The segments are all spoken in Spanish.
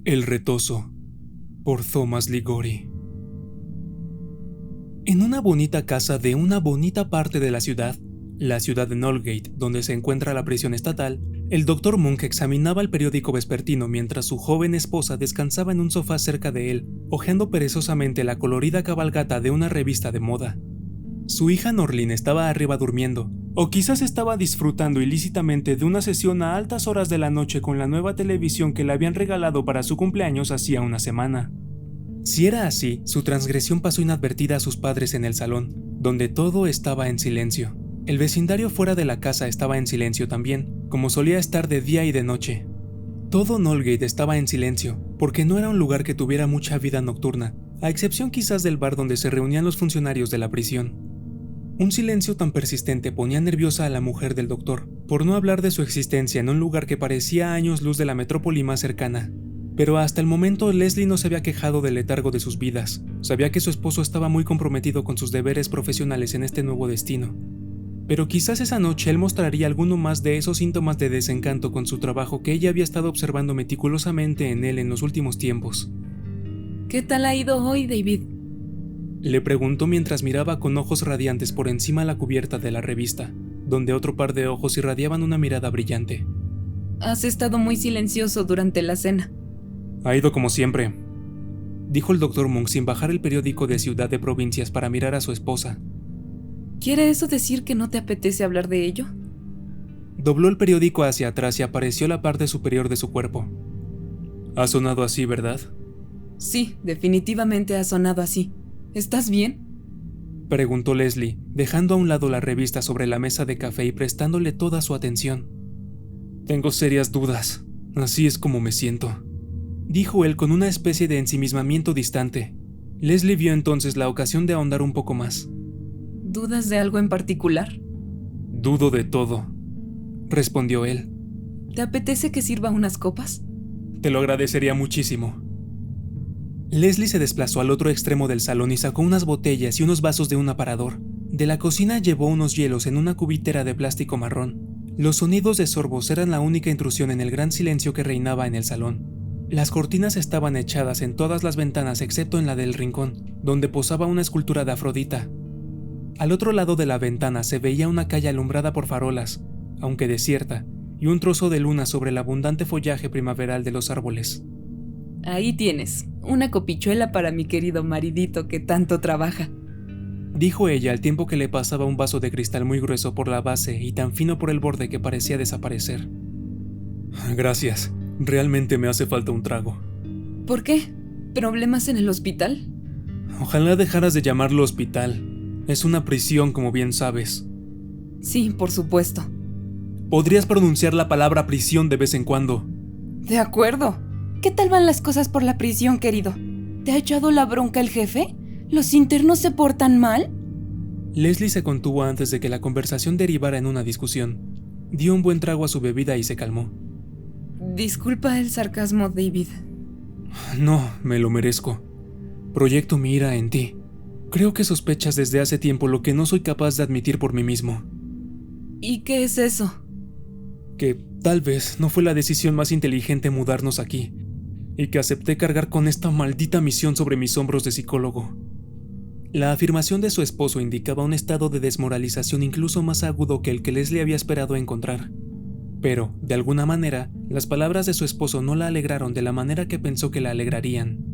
El retozo, por Thomas Liguori. En una bonita casa de una bonita parte de la ciudad de Nolgate, donde se encuentra la prisión estatal, el Dr. Monk examinaba el periódico vespertino mientras su joven esposa descansaba en un sofá cerca de él, hojeando perezosamente la colorida cabalgata de una revista de moda. Su hija Norlin estaba arriba durmiendo, o quizás estaba disfrutando ilícitamente de una sesión a altas horas de la noche con la nueva televisión que le habían regalado para su cumpleaños hacía una semana. Si era así, su transgresión pasó inadvertida a sus padres en el salón, donde todo estaba en silencio. El vecindario fuera de la casa estaba en silencio también, como solía estar de día y de noche. Todo Nolgate estaba en silencio, porque no era un lugar que tuviera mucha vida nocturna, a excepción quizás del bar donde se reunían los funcionarios de la prisión. Un silencio tan persistente ponía nerviosa a la mujer del doctor, por no hablar de su existencia en un lugar que parecía a años luz de la metrópoli más cercana. Pero hasta el momento Leslie no se había quejado del letargo de sus vidas. Sabía que su esposo estaba muy comprometido con sus deberes profesionales en este nuevo destino. Pero quizás esa noche él mostraría alguno más de esos síntomas de desencanto con su trabajo que ella había estado observando meticulosamente en él en los últimos tiempos. ¿Qué tal ha ido hoy, David? Le preguntó mientras miraba con ojos radiantes por encima la cubierta de la revista, donde otro par de ojos irradiaban una mirada brillante. Has estado muy silencioso durante la cena. Ha ido como siempre, dijo el Dr. Monk sin bajar el periódico de Ciudad de Provincias para mirar a su esposa. ¿Quiere eso decir que no te apetece hablar de ello? Dobló el periódico hacia atrás y apareció la parte superior de su cuerpo. Ha sonado así, ¿verdad? Sí, definitivamente ha sonado así. ¿Estás bien? Preguntó Leslie, dejando a un lado la revista sobre la mesa de café y prestándole toda su atención. Tengo serias dudas. Así es como me siento, dijo él con una especie de ensimismamiento distante. Leslie vio entonces la ocasión de ahondar un poco más. ¿Dudas de algo en particular? Dudo de todo, respondió él. ¿Te apetece que sirva unas copas? Te lo agradecería muchísimo. Leslie se desplazó al otro extremo del salón y sacó unas botellas y unos vasos de un aparador. De la cocina llevó unos hielos en una cubitera de plástico marrón. Los sonidos de sorbos eran la única intrusión en el gran silencio que reinaba en el salón. Las cortinas estaban echadas en todas las ventanas excepto en la del rincón, donde posaba una escultura de Afrodita. Al otro lado de la ventana se veía una calle alumbrada por farolas, aunque desierta, y un trozo de luna sobre el abundante follaje primaveral de los árboles. Ahí tienes, una copichuela para mi querido maridito que tanto trabaja, dijo ella al tiempo que le pasaba un vaso de cristal muy grueso por la base y tan fino por el borde que parecía desaparecer. Gracias, realmente me hace falta un trago. ¿Por qué? ¿Problemas en el hospital? Ojalá dejaras de llamarlo hospital. Es una prisión, como bien sabes. Sí, por supuesto. ¿Podrías pronunciar la palabra prisión de vez en cuando? De acuerdo. ¿Qué tal van las cosas por la prisión, querido? ¿Te ha echado la bronca el jefe? ¿Los internos se portan mal? Leslie se contuvo antes de que la conversación derivara en una discusión. Dio un buen trago a su bebida y se calmó. Disculpa el sarcasmo, David. No, me lo merezco. Proyecto mi ira en ti. Creo que sospechas desde hace tiempo lo que no soy capaz de admitir por mí mismo. ¿Y qué es eso? Que tal vez no fue la decisión más inteligente mudarnos aquí, y que acepté cargar con esta maldita misión sobre mis hombros de psicólogo. La afirmación de su esposo indicaba un estado de desmoralización incluso más agudo que el que Leslie había esperado encontrar. Pero, de alguna manera, las palabras de su esposo no la alegraron de la manera que pensó que la alegrarían.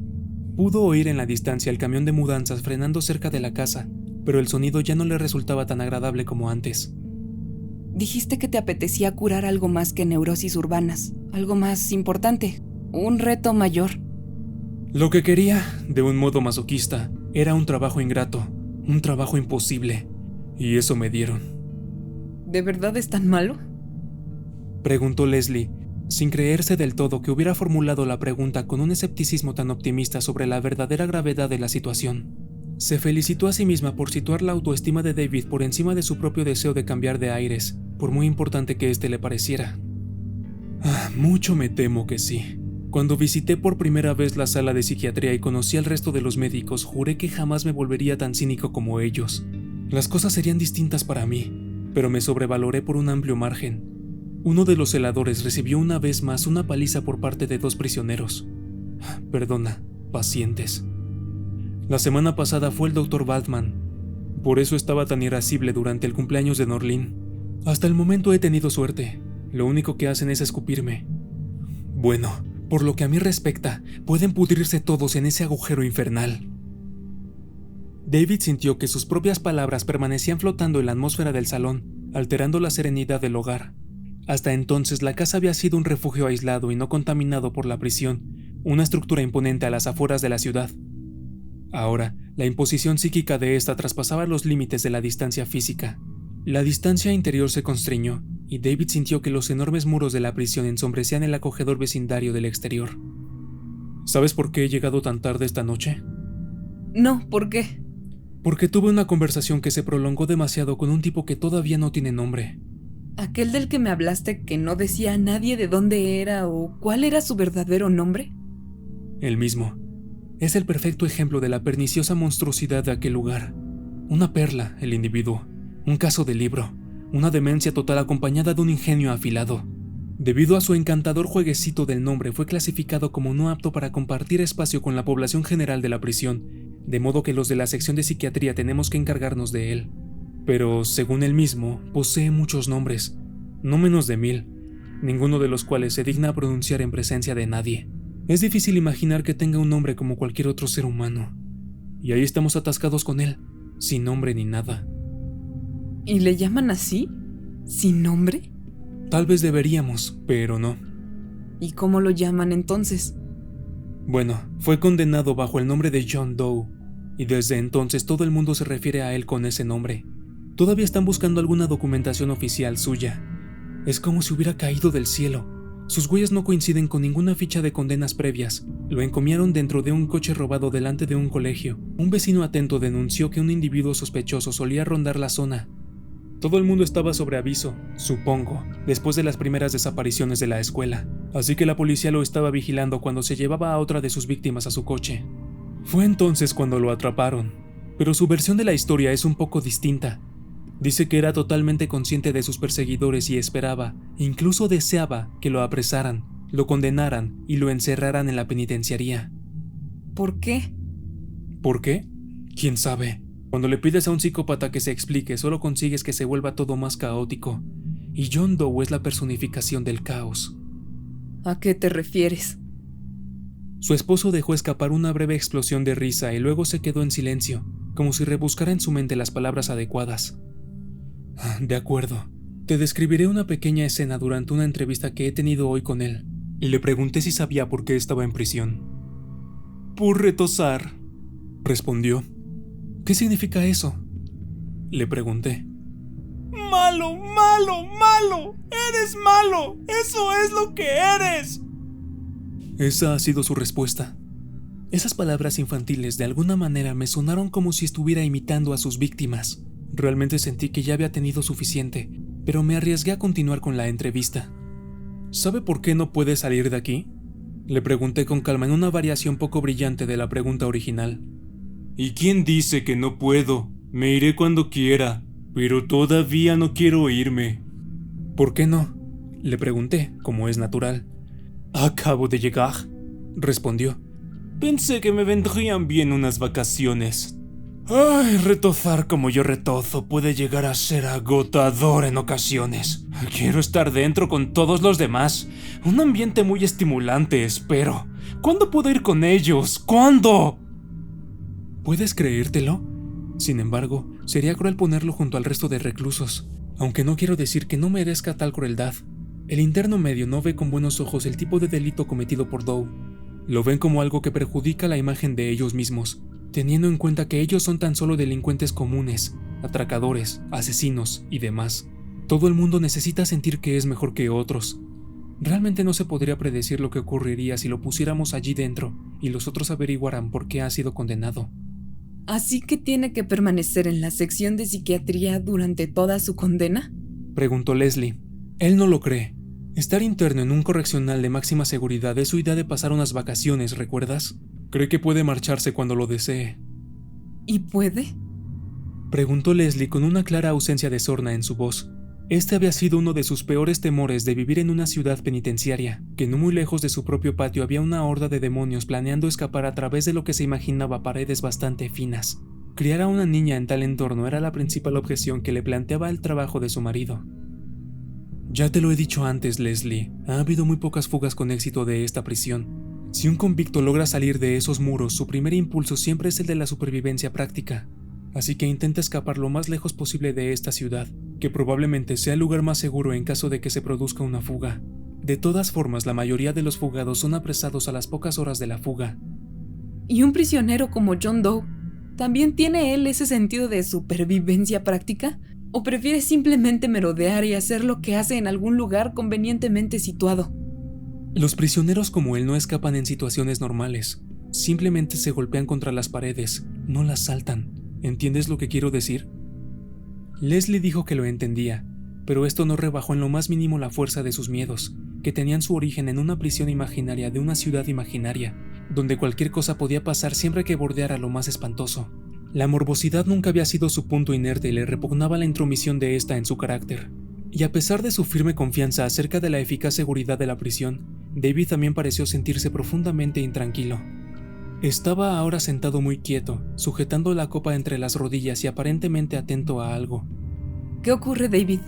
Pudo oír en la distancia el camión de mudanzas frenando cerca de la casa, pero el sonido ya no le resultaba tan agradable como antes. Dijiste que te apetecía curar algo más que neurosis urbanas, algo más importante, un reto mayor. Lo que quería, de un modo masoquista, era un trabajo ingrato, un trabajo imposible, y eso me dieron. ¿De verdad es tan malo? Preguntó Leslie, sin creerse del todo que hubiera formulado la pregunta con un escepticismo tan optimista sobre la verdadera gravedad de la situación. Se felicitó a sí misma por situar la autoestima de David por encima de su propio deseo de cambiar de aires, por muy importante que éste le pareciera. Mucho me temo que sí. Cuando visité por primera vez la sala de psiquiatría y conocí al resto de los médicos, juré que jamás me volvería tan cínico como ellos. Las cosas serían distintas para mí, pero me sobrevaloré por un amplio margen. Uno de los celadores recibió una vez más una paliza por parte de 2 prisioneros. Perdona, pacientes. La semana pasada fue el Dr. Batman. Por eso estaba tan irascible durante el cumpleaños de Norlin. Hasta el momento he tenido suerte. Lo único que hacen es escupirme. Bueno, por lo que a mí respecta, pueden pudrirse todos en ese agujero infernal. David sintió que sus propias palabras permanecían flotando en la atmósfera del salón, alterando la serenidad del hogar. Hasta entonces la casa había sido un refugio aislado y no contaminado por la prisión, una estructura imponente a las afueras de la ciudad. Ahora, la imposición psíquica de esta traspasaba los límites de la distancia física. La distancia interior se constriñó, y David sintió que los enormes muros de la prisión ensombrecían el acogedor vecindario del exterior. ¿Sabes por qué he llegado tan tarde esta noche? No, ¿por qué? Porque tuve una conversación que se prolongó demasiado con un tipo que todavía no tiene nombre. ¿Aquel del que me hablaste que no decía a nadie de dónde era o cuál era su verdadero nombre? El mismo. Es el perfecto ejemplo de la perniciosa monstruosidad de aquel lugar. Una perla, el individuo. Un caso de libro. Una demencia total acompañada de un ingenio afilado. Debido a su encantador jueguecito del nombre, fue clasificado como no apto para compartir espacio con la población general de la prisión, de modo que los de la sección de psiquiatría tenemos que encargarnos de él. Pero, según él mismo, posee muchos nombres, no menos de 1000, ninguno de los cuales se digna a pronunciar en presencia de nadie. Es difícil imaginar que tenga un nombre como cualquier otro ser humano. Y ahí estamos atascados con él, sin nombre ni nada. ¿Y le llaman así? ¿Sin nombre? Tal vez deberíamos, pero no. ¿Y cómo lo llaman entonces? Bueno, fue condenado bajo el nombre de John Doe, y desde entonces todo el mundo se refiere a él con ese nombre. Todavía están buscando alguna documentación oficial suya. Es como si hubiera caído del cielo. Sus huellas no coinciden con ninguna ficha de condenas previas. Lo encomiaron dentro de un coche robado delante de un colegio. Un vecino atento denunció que un individuo sospechoso solía rondar la zona. Todo el mundo estaba sobre aviso, supongo, después de las primeras desapariciones de la escuela, así que la policía lo estaba vigilando cuando se llevaba a otra de sus víctimas a su coche. Fue entonces cuando lo atraparon, pero su versión de la historia es un poco distinta. Dice que era totalmente consciente de sus perseguidores y esperaba, incluso deseaba, que lo apresaran, lo condenaran y lo encerraran en la penitenciaría. ¿Por qué? ¿Por qué? ¿Quién sabe? Cuando le pides a un psicópata que se explique, solo consigues que se vuelva todo más caótico. Y John Doe es la personificación del caos. ¿A qué te refieres? Su esposo dejó escapar una breve explosión de risa y luego se quedó en silencio, como si rebuscara en su mente las palabras adecuadas. De acuerdo, te describiré una pequeña escena durante una entrevista que he tenido hoy con él, y le pregunté si sabía por qué estaba en prisión. Por retosar, respondió. ¿Qué significa eso? Le pregunté. ¡Malo, malo, malo! ¡Eres malo! ¡Eso es lo que eres! Esa ha sido su respuesta. Esas palabras infantiles de alguna manera me sonaron como si estuviera imitando a sus víctimas. Realmente sentí que ya había tenido suficiente, pero me arriesgué a continuar con la entrevista. ¿Sabe por qué no puede salir de aquí? Le pregunté con calma en una variación poco brillante de la pregunta original. ¿Y quién dice que no puedo? Me iré cuando quiera, pero todavía no quiero irme. ¿Por qué no? Le pregunté, como es natural. Acabo de llegar, respondió. Pensé que me vendrían bien unas vacaciones. Ay, retozar como yo retozo puede llegar a ser agotador en ocasiones. Quiero estar dentro con todos los demás. Un ambiente muy estimulante, espero. ¿Cuándo puedo ir con ellos? ¿Cuándo? ¿Puedes creértelo? Sin embargo, sería cruel ponerlo junto al resto de reclusos, aunque no quiero decir que no merezca tal crueldad. El interno medio no ve con buenos ojos el tipo de delito cometido por Doe. Lo ven como algo que perjudica la imagen de ellos mismos, teniendo en cuenta que ellos son tan solo delincuentes comunes, atracadores, asesinos y demás. Todo el mundo necesita sentir que es mejor que otros. Realmente no se podría predecir lo que ocurriría si lo pusiéramos allí dentro y los otros averiguaran por qué ha sido condenado. ¿Así que tiene que permanecer en la sección de psiquiatría durante toda su condena? Preguntó Leslie. Él no lo cree. Estar interno en un correccional de máxima seguridad es su idea de pasar unas vacaciones, ¿recuerdas? Cree que puede marcharse cuando lo desee. ¿Y puede? Preguntó Leslie con una clara ausencia de sorna en su voz. Este había sido uno de sus peores temores de vivir en una ciudad penitenciaria, que no muy lejos de su propio patio había una horda de demonios planeando escapar a través de lo que se imaginaba paredes bastante finas. Criar a una niña en tal entorno era la principal objeción que le planteaba el trabajo de su marido. Ya te lo he dicho antes, Leslie, ha habido muy pocas fugas con éxito de esta prisión. Si un convicto logra salir de esos muros, su primer impulso siempre es el de la supervivencia práctica. Así que intenta escapar lo más lejos posible de esta ciudad, que probablemente sea el lugar más seguro en caso de que se produzca una fuga. De todas formas, la mayoría de los fugados son apresados a las pocas horas de la fuga. ¿Y un prisionero como John Doe? ¿También tiene él ese sentido de supervivencia práctica? ¿O prefiere simplemente merodear y hacer lo que hace en algún lugar convenientemente situado? Los prisioneros como él no escapan en situaciones normales. Simplemente se golpean contra las paredes, no las saltan. ¿Entiendes lo que quiero decir? Leslie dijo que lo entendía, pero esto no rebajó en lo más mínimo la fuerza de sus miedos, que tenían su origen en una prisión imaginaria de una ciudad imaginaria, donde cualquier cosa podía pasar siempre que bordeara lo más espantoso. La morbosidad nunca había sido su punto inerte y le repugnaba la intromisión de esta en su carácter. Y a pesar de su firme confianza acerca de la eficaz seguridad de la prisión, David también pareció sentirse profundamente intranquilo. Estaba ahora sentado muy quieto, sujetando la copa entre las rodillas y aparentemente atento a algo. ¿Qué ocurre, David?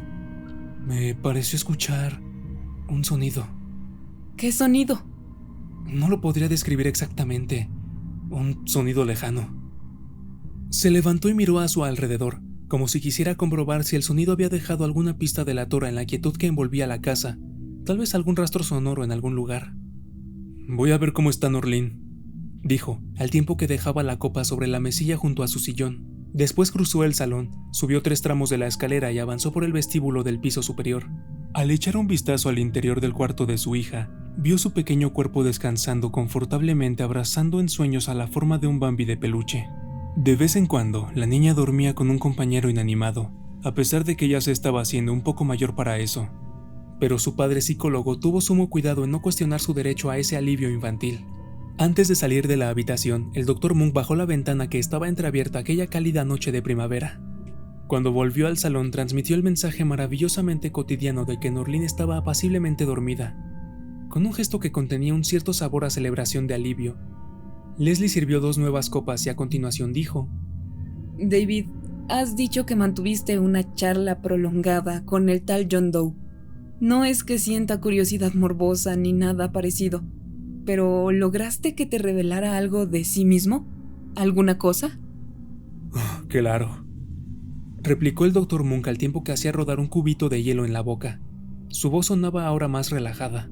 Me pareció escuchar un sonido. ¿Qué sonido? No lo podría describir exactamente. Un sonido lejano. Se levantó y miró a su alrededor, como si quisiera comprobar si el sonido había dejado alguna pista delatora en la quietud que envolvía la casa, tal vez algún rastro sonoro en algún lugar. Voy a ver cómo está Norlin, dijo, al tiempo que dejaba la copa sobre la mesilla junto a su sillón. Después cruzó el salón, subió 3 tramos de la escalera y avanzó por el vestíbulo del piso superior. Al echar un vistazo al interior del cuarto de su hija, vio su pequeño cuerpo descansando confortablemente abrazando en sueños a la forma de un Bambi de peluche. De vez en cuando, la niña dormía con un compañero inanimado, a pesar de que ya se estaba haciendo un poco mayor para eso. Pero su padre psicólogo tuvo sumo cuidado en no cuestionar su derecho a ese alivio infantil. Antes de salir de la habitación, el Dr. Monk bajó la ventana que estaba entreabierta aquella cálida noche de primavera. Cuando volvió al salón, transmitió el mensaje maravillosamente cotidiano de que Norlin estaba apaciblemente dormida. Con un gesto que contenía un cierto sabor a celebración de alivio, Leslie sirvió 2 nuevas copas y a continuación dijo: David, has dicho que mantuviste una charla prolongada con el tal John Doe. No es que sienta curiosidad morbosa ni nada parecido, pero ¿lograste que te revelara algo de sí mismo? ¿Alguna cosa? Oh, claro, replicó el Dr. Monk al tiempo que hacía rodar un cubito de hielo en la boca. Su voz sonaba ahora más relajada.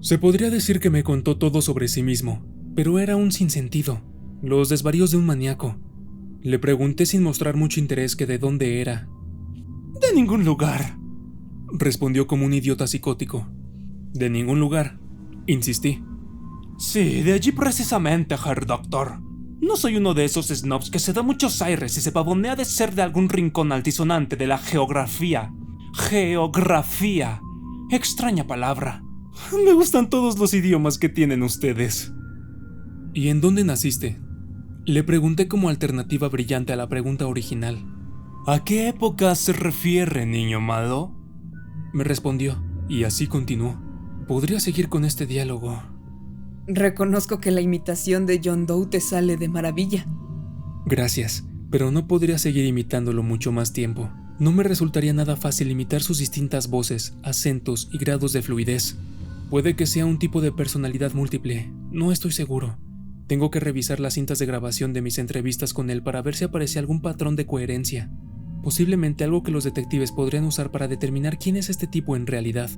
Se podría decir que me contó todo sobre sí mismo, pero era un sinsentido, los desvaríos de un maníaco. Le pregunté sin mostrar mucho interés que de dónde era. De ningún lugar, respondió como un idiota psicótico. De ningún lugar, insistí. Sí, de allí precisamente, Herr Doctor. No soy uno de esos snobs que se da muchos aires y se pavonea de ser de algún rincón altisonante de la geografía. Geografía. Extraña palabra. Me gustan todos los idiomas que tienen ustedes. ¿Y en dónde naciste? Le pregunté como alternativa brillante a la pregunta original. ¿A qué época se refiere, niño malo? Me respondió, y así continuó. Podría seguir con este diálogo. Reconozco que la imitación de John Doe te sale de maravilla. Gracias, pero no podría seguir imitándolo mucho más tiempo. No me resultaría nada fácil imitar sus distintas voces, acentos y grados de fluidez. Puede que sea un tipo de personalidad múltiple, no estoy seguro. Tengo que revisar las cintas de grabación de mis entrevistas con él para ver si aparece algún patrón de coherencia. Posiblemente algo que los detectives podrían usar para determinar quién es este tipo en realidad.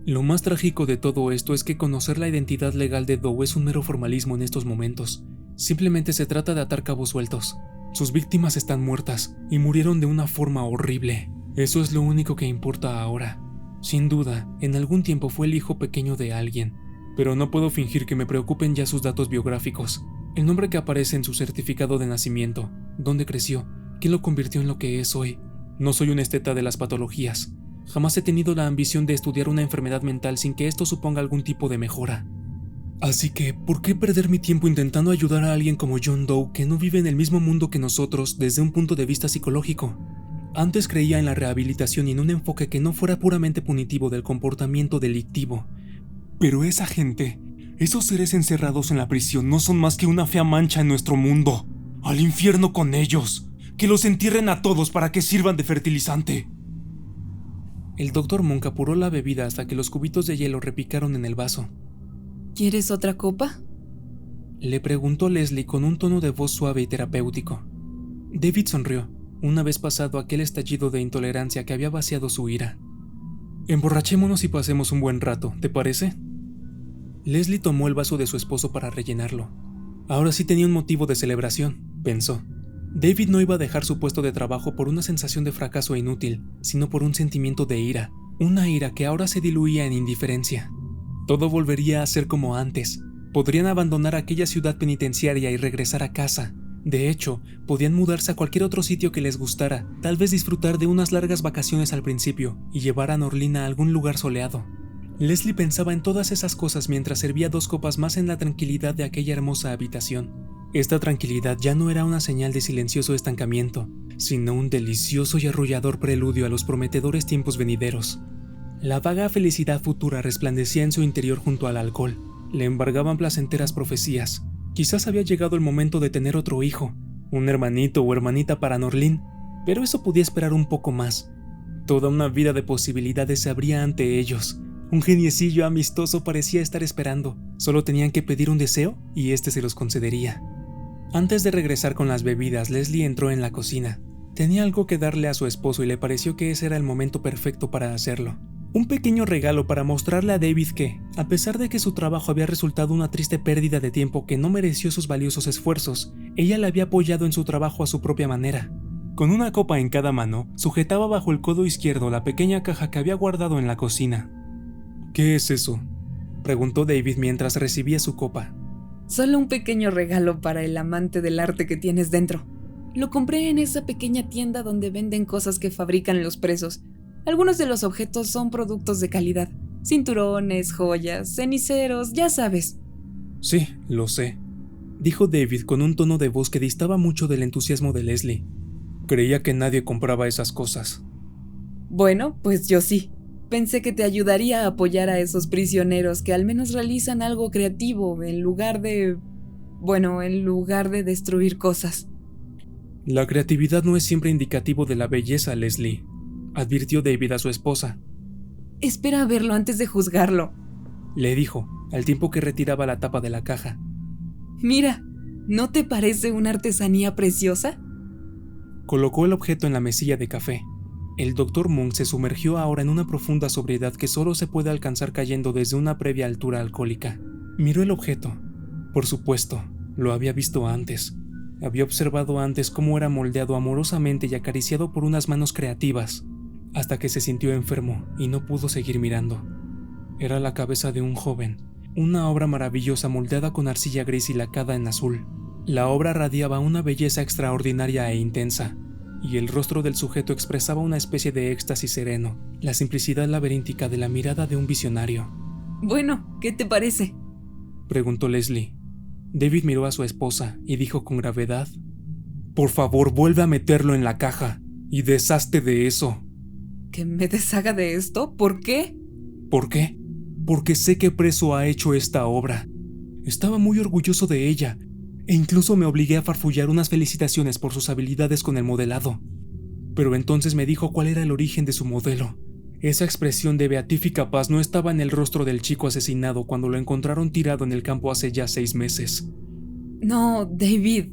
Lo más trágico de todo esto es que conocer la identidad legal de Doe es un mero formalismo en estos momentos. Simplemente se trata de atar cabos sueltos. Sus víctimas están muertas y murieron de una forma horrible. Eso es lo único que importa ahora. Sin duda, en algún tiempo fue el hijo pequeño de alguien, pero no puedo fingir que me preocupen ya sus datos biográficos. El nombre que aparece en su certificado de nacimiento, dónde creció, quién lo convirtió en lo que es hoy. No soy un esteta de las patologías. Jamás he tenido la ambición de estudiar una enfermedad mental sin que esto suponga algún tipo de mejora. Así que, ¿por qué perder mi tiempo intentando ayudar a alguien como John Doe que no vive en el mismo mundo que nosotros desde un punto de vista psicológico? Antes creía en la rehabilitación y en un enfoque que no fuera puramente punitivo del comportamiento delictivo. Pero esa gente, esos seres encerrados en la prisión, no son más que una fea mancha en nuestro mundo. ¡Al infierno con ellos! ¡Que los entierren a todos para que sirvan de fertilizante! El Dr. Monk apuró la bebida hasta que los cubitos de hielo repicaron en el vaso. ¿Quieres otra copa? Le preguntó Leslie con un tono de voz suave y terapéutico. David sonrió, una vez pasado aquel estallido de intolerancia que había vaciado su ira. Emborrachémonos y pasemos un buen rato, ¿te parece? Leslie tomó el vaso de su esposo para rellenarlo. Ahora sí tenía un motivo de celebración, pensó. David no iba a dejar su puesto de trabajo por una sensación de fracaso inútil, sino por un sentimiento de ira, una ira que ahora se diluía en indiferencia. Todo volvería a ser como antes. Podrían abandonar aquella ciudad penitenciaria y regresar a casa. De hecho, podían mudarse a cualquier otro sitio que les gustara, tal vez disfrutar de unas largas vacaciones al principio y llevar a Norlin a algún lugar soleado. Leslie pensaba en todas esas cosas mientras servía 2 copas más en la tranquilidad de aquella hermosa habitación. Esta tranquilidad ya no era una señal de silencioso estancamiento, sino un delicioso y arrullador preludio a los prometedores tiempos venideros. La vaga felicidad futura resplandecía en su interior junto al alcohol. Le embargaban placenteras profecías. Quizás había llegado el momento de tener otro hijo, un hermanito o hermanita para Norlin, pero eso podía esperar un poco más. Toda una vida de posibilidades se abría ante ellos. Un geniecillo amistoso parecía estar esperando. Solo tenían que pedir un deseo y este se los concedería. Antes de regresar con las bebidas, Leslie entró en la cocina. Tenía algo que darle a su esposo y le pareció que ese era el momento perfecto para hacerlo. Un pequeño regalo para mostrarle a David que, a pesar de que su trabajo había resultado una triste pérdida de tiempo que no mereció sus valiosos esfuerzos, ella le había apoyado en su trabajo a su propia manera. Con una copa en cada mano, sujetaba bajo el codo izquierdo la pequeña caja que había guardado en la cocina. ¿Qué es eso?, preguntó David mientras recibía su copa. Solo un pequeño regalo para el amante del arte que tienes dentro. Lo compré en esa pequeña tienda donde venden cosas que fabrican los presos. Algunos de los objetos son productos de calidad. Cinturones, joyas, ceniceros, ya sabes. Sí, lo sé, dijo David con un tono de voz que distaba mucho del entusiasmo de Leslie. Creía que nadie compraba esas cosas. Bueno, pues yo sí. Pensé que te ayudaría a apoyar a esos prisioneros que al menos realizan algo creativo en lugar de destruir cosas. La creatividad no es siempre indicativo de la belleza, Leslie, advirtió David a su esposa. Espera a verlo antes de juzgarlo, le dijo, al tiempo que retiraba la tapa de la caja. Mira, ¿no te parece una artesanía preciosa? Colocó el objeto en la mesilla de café. El Dr. Monk se sumergió ahora en una profunda sobriedad que solo se puede alcanzar cayendo desde una previa altura alcohólica. Miró el objeto. Por supuesto, lo había visto antes. Había observado antes cómo era moldeado amorosamente y acariciado por unas manos creativas, hasta que se sintió enfermo y no pudo seguir mirando. Era la cabeza de un joven, una obra maravillosa moldeada con arcilla gris y lacada en azul. La obra radiaba una belleza extraordinaria e intensa, y el rostro del sujeto expresaba una especie de éxtasis sereno, la simplicidad laberíntica de la mirada de un visionario. Bueno, ¿qué te parece?, preguntó Leslie. David miró a su esposa y dijo con gravedad: Por favor, vuelve a meterlo en la caja y deshazte de eso. ¿Que me deshaga de esto? ¿Por qué? ¿Por qué? Porque sé qué preso ha hecho esta obra. Estaba muy orgulloso de ella, e incluso me obligué a farfullar unas felicitaciones por sus habilidades con el modelado. Pero entonces me dijo cuál era el origen de su modelo. Esa expresión de beatífica paz no estaba en el rostro del chico asesinado cuando lo encontraron tirado en el campo hace ya 6 meses. No, David,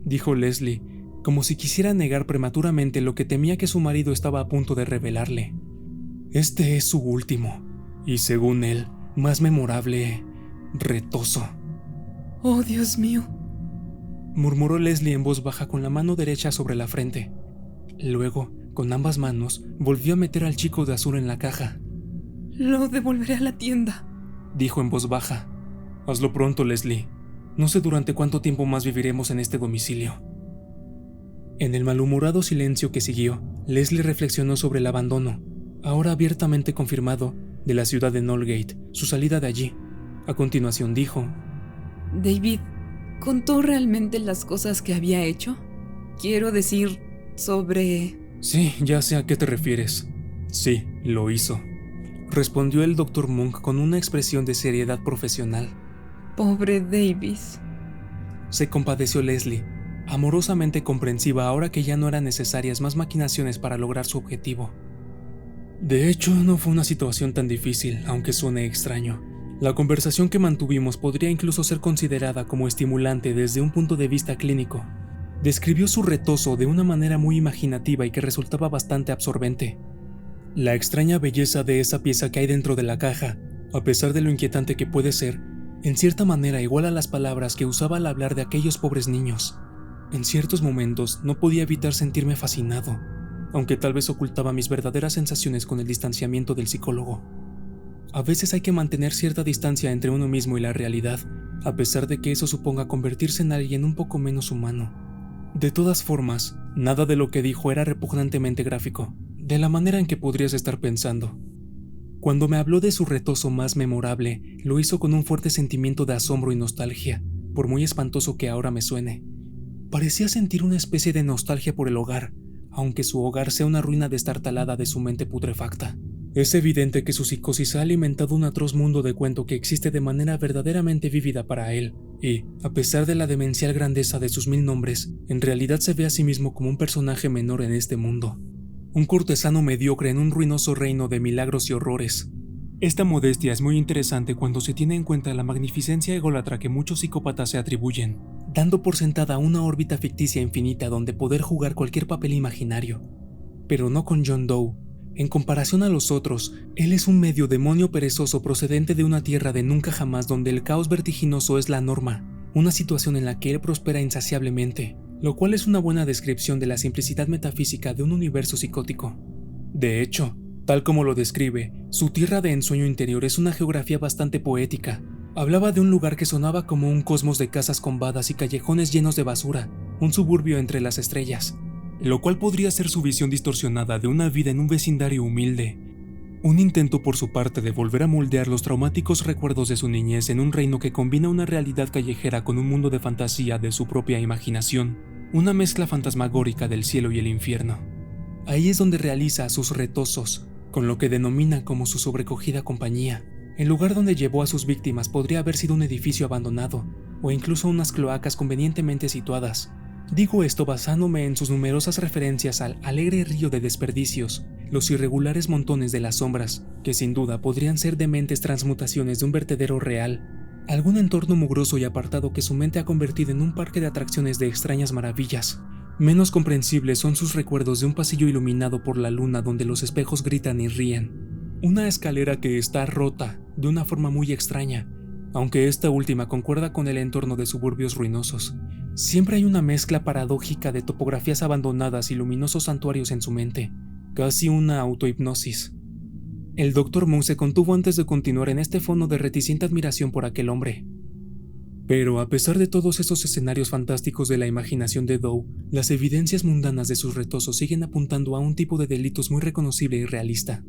dijo Leslie, como si quisiera negar prematuramente lo que temía que su marido estaba a punto de revelarle. Este es su último, y según él, más memorable retozo. Oh, Dios mío, murmuró Leslie en voz baja con la mano derecha sobre la frente. Luego, con ambas manos, volvió a meter al chico de azul en la caja. Lo devolveré a la tienda, dijo en voz baja. Hazlo pronto, Leslie. No sé durante cuánto tiempo más viviremos en este domicilio. En el malhumorado silencio que siguió, Leslie reflexionó sobre el abandono, ahora abiertamente confirmado, de la ciudad de Nolgate, su salida de allí. A continuación dijo: David, ¿contó realmente las cosas que había hecho? Quiero decir, sobre Sí, ya sé a qué te refieres. Sí, lo hizo, respondió el Dr. Monk con una expresión de seriedad profesional. Pobre Davis. Se compadeció Leslie, amorosamente comprensiva ahora que ya no eran necesarias más maquinaciones para lograr su objetivo. De hecho, no fue una situación tan difícil, aunque suene extraño. La conversación que mantuvimos podría incluso ser considerada como estimulante desde un punto de vista clínico. Describió su retozo de una manera muy imaginativa y que resultaba bastante absorbente. La extraña belleza de esa pieza que hay dentro de la caja, a pesar de lo inquietante que puede ser, en cierta manera igual a las palabras que usaba al hablar de aquellos pobres niños. En ciertos momentos no podía evitar sentirme fascinado, aunque tal vez ocultaba mis verdaderas sensaciones con el distanciamiento del psicólogo. A veces hay que mantener cierta distancia entre uno mismo y la realidad, a pesar de que eso suponga convertirse en alguien un poco menos humano. De todas formas, nada de lo que dijo era repugnantemente gráfico, de la manera en que podrías estar pensando. Cuando me habló de su retozo más memorable, lo hizo con un fuerte sentimiento de asombro y nostalgia, por muy espantoso que ahora me suene. Parecía sentir una especie de nostalgia por el hogar, aunque su hogar sea una ruina destartalada de su mente putrefacta. Es evidente que su psicosis ha alimentado un atroz mundo de cuento que existe de manera verdaderamente vívida para él, y, a pesar de la demencial grandeza de sus 1000 nombres, en realidad se ve a sí mismo como un personaje menor en este mundo. Un cortesano mediocre en un ruinoso reino de milagros y horrores. Esta modestia es muy interesante cuando se tiene en cuenta la magnificencia ególatra que muchos psicópatas se atribuyen, dando por sentada una órbita ficticia infinita donde poder jugar cualquier papel imaginario. Pero no con John Doe. En comparación a los otros, él es un medio demonio perezoso procedente de una tierra de nunca jamás donde el caos vertiginoso es la norma, una situación en la que él prospera insaciablemente, lo cual es una buena descripción de la simplicidad metafísica de un universo psicótico. De hecho, tal como lo describe, su tierra de ensueño interior es una geografía bastante poética. Hablaba de un lugar que sonaba como un cosmos de casas combadas y callejones llenos de basura, un suburbio entre las estrellas, lo cual podría ser su visión distorsionada de una vida en un vecindario humilde. Un intento por su parte de volver a moldear los traumáticos recuerdos de su niñez en un reino que combina una realidad callejera con un mundo de fantasía de su propia imaginación, una mezcla fantasmagórica del cielo y el infierno. Ahí es donde realiza sus retozos, con lo que denomina como su sobrecogida compañía. El lugar donde llevó a sus víctimas podría haber sido un edificio abandonado, o incluso unas cloacas convenientemente situadas. Digo esto basándome en sus numerosas referencias al alegre río de desperdicios, los irregulares montones de las sombras, que sin duda podrían ser dementes transmutaciones de un vertedero real, algún entorno mugroso y apartado que su mente ha convertido en un parque de atracciones de extrañas maravillas. Menos comprensibles son sus recuerdos de un pasillo iluminado por la luna donde los espejos gritan y ríen, una escalera que está rota de una forma muy extraña, aunque esta última concuerda con el entorno de suburbios ruinosos. Siempre hay una mezcla paradójica de topografías abandonadas y luminosos santuarios en su mente, casi una autohipnosis. El Dr. Monk se contuvo antes de continuar en este fondo de reticente admiración por aquel hombre. Pero a pesar de todos esos escenarios fantásticos de la imaginación de Doe, las evidencias mundanas de sus retozos siguen apuntando a un tipo de delitos muy reconocible y realista.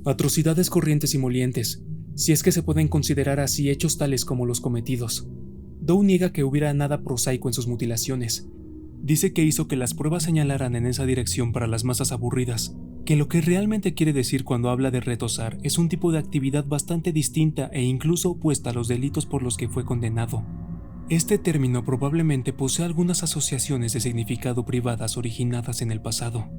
Atrocidades corrientes y molientes, si es que se pueden considerar así hechos tales como los cometidos. Doe niega que hubiera nada prosaico en sus mutilaciones. Dice que hizo que las pruebas señalaran en esa dirección para las masas aburridas, que lo que realmente quiere decir cuando habla de retozar es un tipo de actividad bastante distinta e incluso opuesta a los delitos por los que fue condenado. Este término probablemente posee algunas asociaciones de significado privadas originadas en el pasado.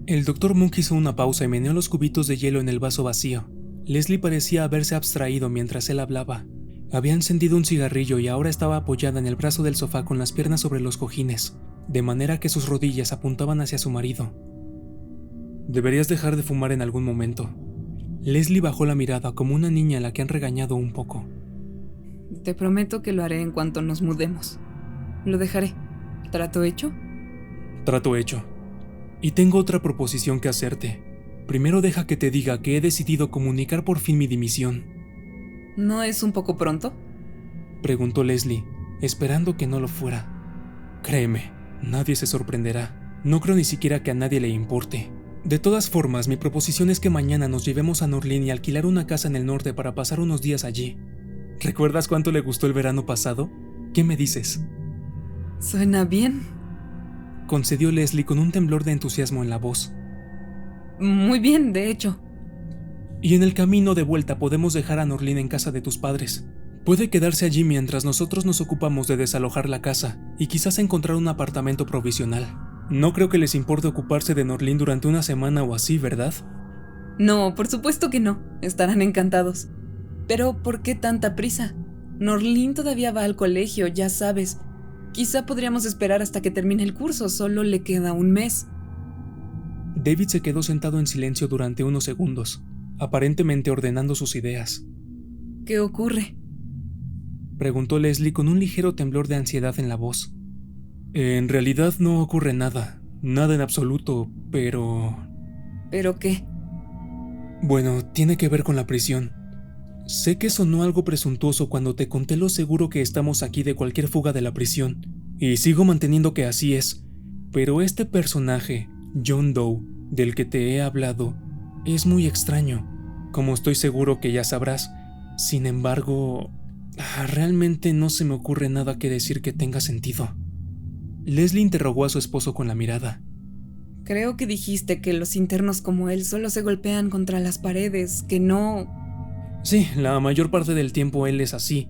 El Dr. Monk hizo una pausa y meneó los cubitos de hielo en el vaso vacío. Leslie parecía haberse abstraído mientras él hablaba. Había encendido un cigarrillo y ahora estaba apoyada en el brazo del sofá con las piernas sobre los cojines, de manera que sus rodillas apuntaban hacia su marido. Deberías dejar de fumar en algún momento. Leslie bajó la mirada como una niña a la que han regañado un poco. Te prometo que lo haré en cuanto nos mudemos. Lo dejaré. ¿Trato hecho? Trato hecho. Y tengo otra proposición que hacerte. Primero deja que te diga que he decidido comunicar por fin mi dimisión. ¿No es un poco pronto? Preguntó Leslie, esperando que no lo fuera. Créeme, nadie se sorprenderá. No creo ni siquiera que a nadie le importe. De todas formas, mi proposición es que mañana nos llevemos a Norlin y alquilar una casa en el norte para pasar unos días allí. ¿Recuerdas cuánto le gustó el verano pasado? ¿Qué me dices? Suena bien. concedió Leslie con un temblor de entusiasmo en la voz. Muy bien, de hecho. Y en el camino de vuelta podemos dejar a Norlin en casa de tus padres. Puede quedarse allí mientras nosotros nos ocupamos de desalojar la casa y quizás encontrar un apartamento provisional. No creo que les importe ocuparse de Norlin durante una semana o así, ¿verdad? No, por supuesto que no. Estarán encantados. Pero, ¿por qué tanta prisa? Norlin todavía va al colegio, ya sabes. Quizá podríamos esperar hasta que termine el curso, solo le queda un mes. David se quedó sentado en silencio durante unos segundos, aparentemente ordenando sus ideas. ¿Qué ocurre? Preguntó Leslie con un ligero temblor de ansiedad en la voz. En realidad no ocurre nada, nada en absoluto, pero... ¿Pero qué? Bueno, tiene que ver con la prisión. Sé que sonó algo presuntuoso cuando te conté lo seguro que estamos aquí de cualquier fuga de la prisión, y sigo manteniendo que así es, pero este personaje, John Doe, del que te he hablado, es muy extraño, como estoy seguro que ya sabrás. Sin embargo, realmente no se me ocurre nada que decir que tenga sentido. Leslie interrogó a su esposo con la mirada. Creo que dijiste que los internos como él solo se golpean contra las paredes, que no... Sí, la mayor parte del tiempo él es así,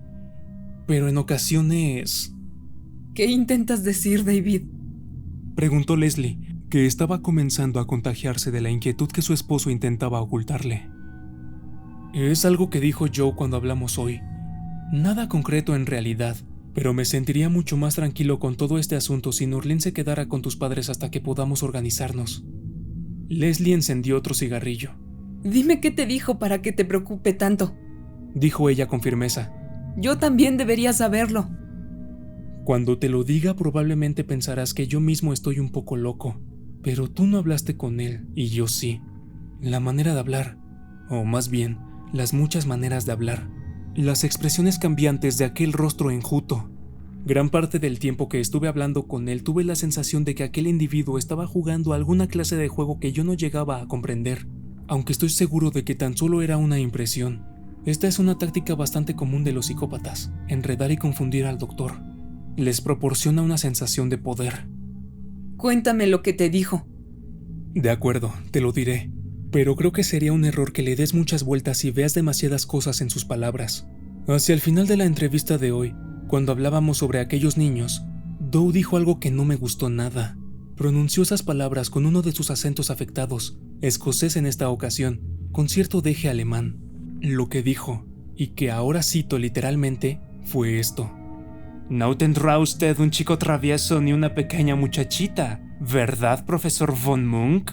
pero en ocasiones... ¿Qué intentas decir, David? Preguntó Leslie, que estaba comenzando a contagiarse de la inquietud que su esposo intentaba ocultarle. Es algo que dijo Joe cuando hablamos hoy. Nada concreto en realidad, pero me sentiría mucho más tranquilo con todo este asunto si Norlin se quedara con tus padres hasta que podamos organizarnos. Leslie encendió otro cigarrillo. Dime qué te dijo para que te preocupe tanto, dijo ella con firmeza. Yo también debería saberlo. Cuando te lo diga probablemente pensarás que yo mismo estoy un poco loco, pero tú no hablaste con él y yo sí. La manera de hablar, o más bien, las muchas maneras de hablar, las expresiones cambiantes de aquel rostro enjuto. Gran parte del tiempo que estuve hablando con él tuve la sensación de que aquel individuo estaba jugando alguna clase de juego que yo no llegaba a comprender, aunque estoy seguro de que tan solo era una impresión. Esta es una táctica bastante común de los psicópatas, enredar y confundir al doctor. Les proporciona una sensación de poder. Cuéntame lo que te dijo. De acuerdo, te lo diré, pero creo que sería un error que le des muchas vueltas y veas demasiadas cosas en sus palabras. Hacia el final de la entrevista de hoy, cuando hablábamos sobre aquellos niños, Doe dijo algo que no me gustó nada. Pronunció esas palabras con uno de sus acentos afectados, escocés en esta ocasión, con cierto deje alemán. Lo que dijo, y que ahora cito literalmente, fue esto. No tendrá usted un chico travieso ni una pequeña muchachita, ¿verdad, profesor von Munkh?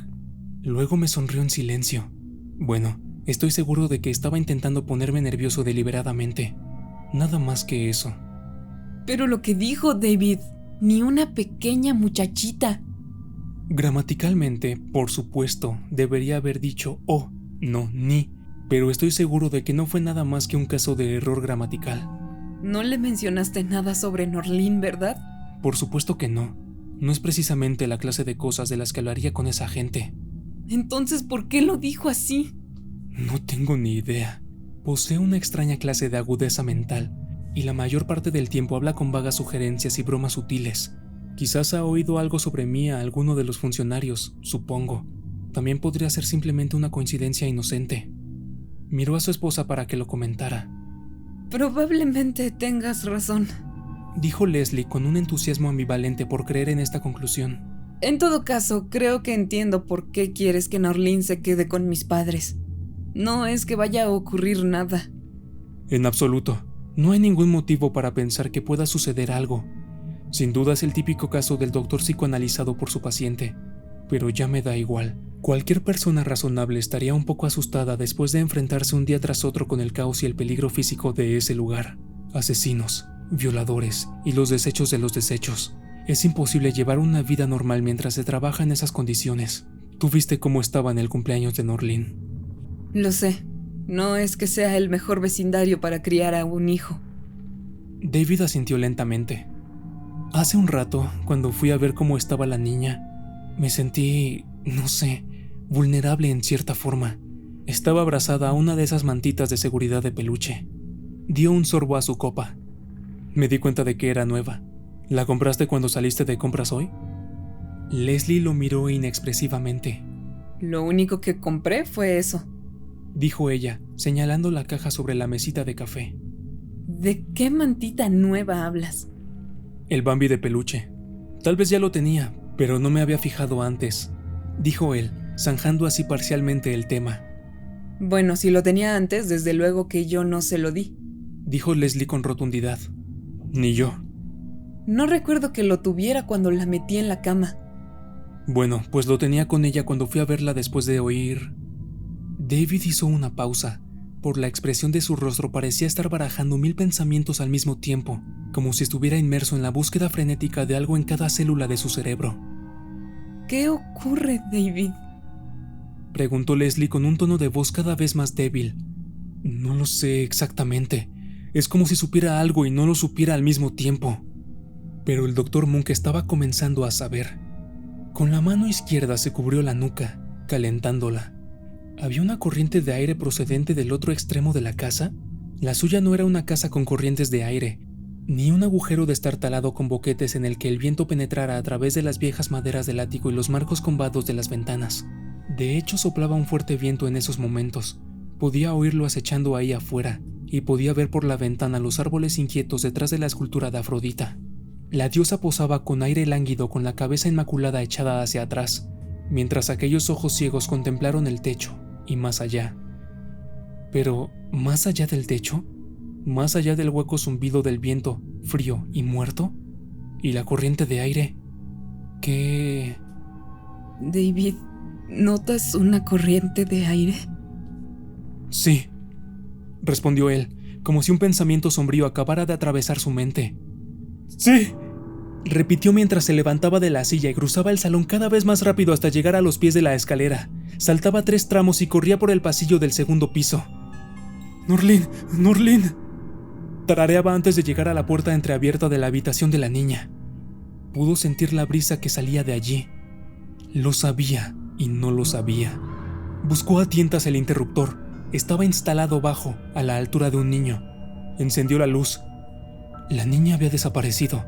Luego me sonrió en silencio. Bueno, estoy seguro de que estaba intentando ponerme nervioso deliberadamente. Nada más que eso. Pero lo que dijo David, ni una pequeña muchachita. Gramaticalmente, por supuesto, debería haber dicho oh, no ni, pero estoy seguro de que no fue nada más que un caso de error gramatical. No le mencionaste nada sobre Norlin, ¿verdad? Por supuesto que no. No es precisamente la clase de cosas de las que hablaría con esa gente. Entonces, ¿por qué lo dijo así? No tengo ni idea. Posee una extraña clase de agudeza mental, y la mayor parte del tiempo habla con vagas sugerencias y bromas sutiles. Quizás ha oído algo sobre mí a alguno de los funcionarios, supongo. También podría ser simplemente una coincidencia inocente. Miró a su esposa para que lo comentara. Probablemente tengas razón, dijo Leslie con un entusiasmo ambivalente por creer en esta conclusión. En todo caso, creo que entiendo por qué quieres que Norlin se quede con mis padres. No es que vaya a ocurrir nada. En absoluto. No hay ningún motivo para pensar que pueda suceder algo. Sin duda es el típico caso del doctor psicoanalizado por su paciente. Pero ya me da igual. Cualquier persona razonable estaría un poco asustada después de enfrentarse un día tras otro con el caos y el peligro físico de ese lugar. Asesinos, violadores y los desechos de los desechos. Es imposible llevar una vida normal mientras se trabaja en esas condiciones. Tú viste cómo estaba en el cumpleaños de Norlin. Lo sé. No es que sea el mejor vecindario para criar a un hijo. David asintió lentamente. Hace un rato, cuando fui a ver cómo estaba la niña, me sentí, no sé, vulnerable en cierta forma. Estaba abrazada a una de esas mantitas de seguridad de peluche. Dio un sorbo a su copa. Me di cuenta de que era nueva. ¿La compraste cuando saliste de compras hoy? Leslie lo miró inexpresivamente. Lo único que compré fue eso. Dijo ella, señalando la caja sobre la mesita de café. ¿De qué mantita nueva hablas? El Bambi de peluche. Tal vez ya lo tenía, pero no me había fijado antes, dijo él, zanjando así parcialmente el tema. Bueno, si lo tenía antes, desde luego que yo no se lo di, dijo Leslie con rotundidad. Ni yo. No recuerdo que lo tuviera cuando la metí en la cama. Bueno, pues lo tenía con ella cuando fui a verla después de oír... David hizo una pausa. Por la expresión de su rostro parecía estar barajando 1000 pensamientos al mismo tiempo, como si estuviera inmerso en la búsqueda frenética de algo en cada célula de su cerebro. ¿Qué ocurre, David? Preguntó Leslie con un tono de voz cada vez más débil. No lo sé exactamente. Es como si supiera algo y no lo supiera al mismo tiempo. Pero el Dr. Monk estaba comenzando a saber. Con la mano izquierda se cubrió la nuca, calentándola. ¿Había una corriente de aire procedente del otro extremo de la casa? La suya no era una casa con corrientes de aire, ni un agujero destartalado con boquetes en el que el viento penetrara a través de las viejas maderas del ático y los marcos combados de las ventanas. De hecho, soplaba un fuerte viento en esos momentos. Podía oírlo acechando ahí afuera, y podía ver por la ventana los árboles inquietos detrás de la escultura de Afrodita. La diosa posaba con aire lánguido con la cabeza inmaculada echada hacia atrás, mientras aquellos ojos ciegos contemplaron el techo, y más allá. Pero, ¿más allá del techo? ¿Más allá del hueco zumbido del viento, frío y muerto? ¿Y la corriente de aire? ¿Qué? David, ¿notas una corriente de aire? Sí, respondió él, como si un pensamiento sombrío acabara de atravesar su mente. ¡Sí!, repitió mientras se levantaba de la silla y cruzaba el salón cada vez más rápido hasta llegar a los pies de la escalera. Saltaba 3 tramos y corría por el pasillo del segundo piso. ¡Norlin! ¡Norlin!, tarareaba antes de llegar a la puerta entreabierta de la habitación de la niña. Pudo sentir la brisa que salía de allí. Lo sabía y no lo sabía. Buscó a tientas el interruptor. Estaba instalado bajo, a la altura de un niño. Encendió la luz. La niña había desaparecido.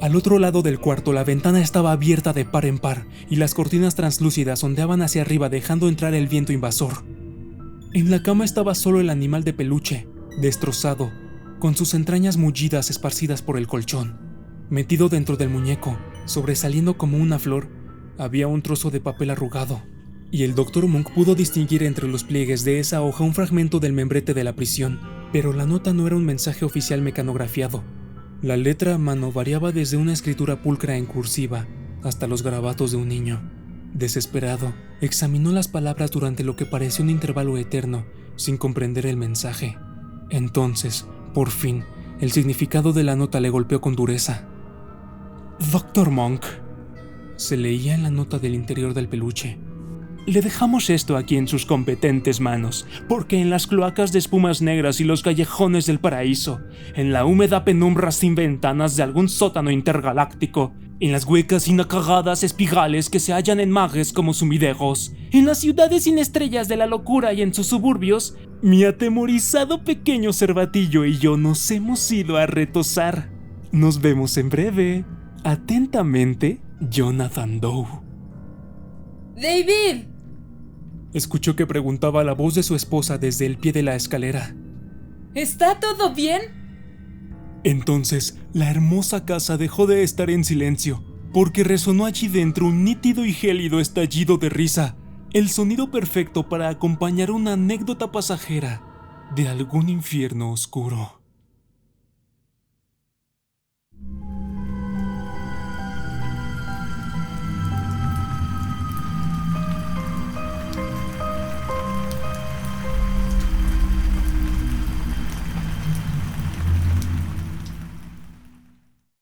Al otro lado del cuarto, la ventana estaba abierta de par en par y las cortinas translúcidas ondeaban hacia arriba dejando entrar el viento invasor. En la cama estaba solo el animal de peluche, destrozado, con sus entrañas mullidas esparcidas por el colchón. Metido dentro del muñeco, sobresaliendo como una flor, había un trozo de papel arrugado, y el Dr. Monk pudo distinguir entre los pliegues de esa hoja un fragmento del membrete de la prisión, pero la nota no era un mensaje oficial mecanografiado. La letra a mano variaba desde una escritura pulcra en cursiva hasta los garabatos de un niño. Desesperado, examinó las palabras durante lo que pareció un intervalo eterno, sin comprender el mensaje. Entonces, por fin, el significado de la nota le golpeó con dureza. Dr. Monk, se leía en la nota del interior del peluche. Le dejamos esto aquí en sus competentes manos, porque en las cloacas de espumas negras y los callejones del paraíso, en la húmeda penumbra sin ventanas de algún sótano intergaláctico, en las huecas y nacagadas espigales que se hallan en mares como sumidejos, en las ciudades sin estrellas de la locura y en sus suburbios, mi atemorizado pequeño cervatillo y yo nos hemos ido a retosar. Nos vemos en breve. Atentamente, Jonathan Doe. ¡David! Escuchó que preguntaba la voz de su esposa desde el pie de la escalera. ¿Está todo bien? Entonces, la hermosa casa dejó de estar en silencio, porque resonó allí dentro un nítido y gélido estallido de risa, el sonido perfecto para acompañar una anécdota pasajera de algún infierno oscuro.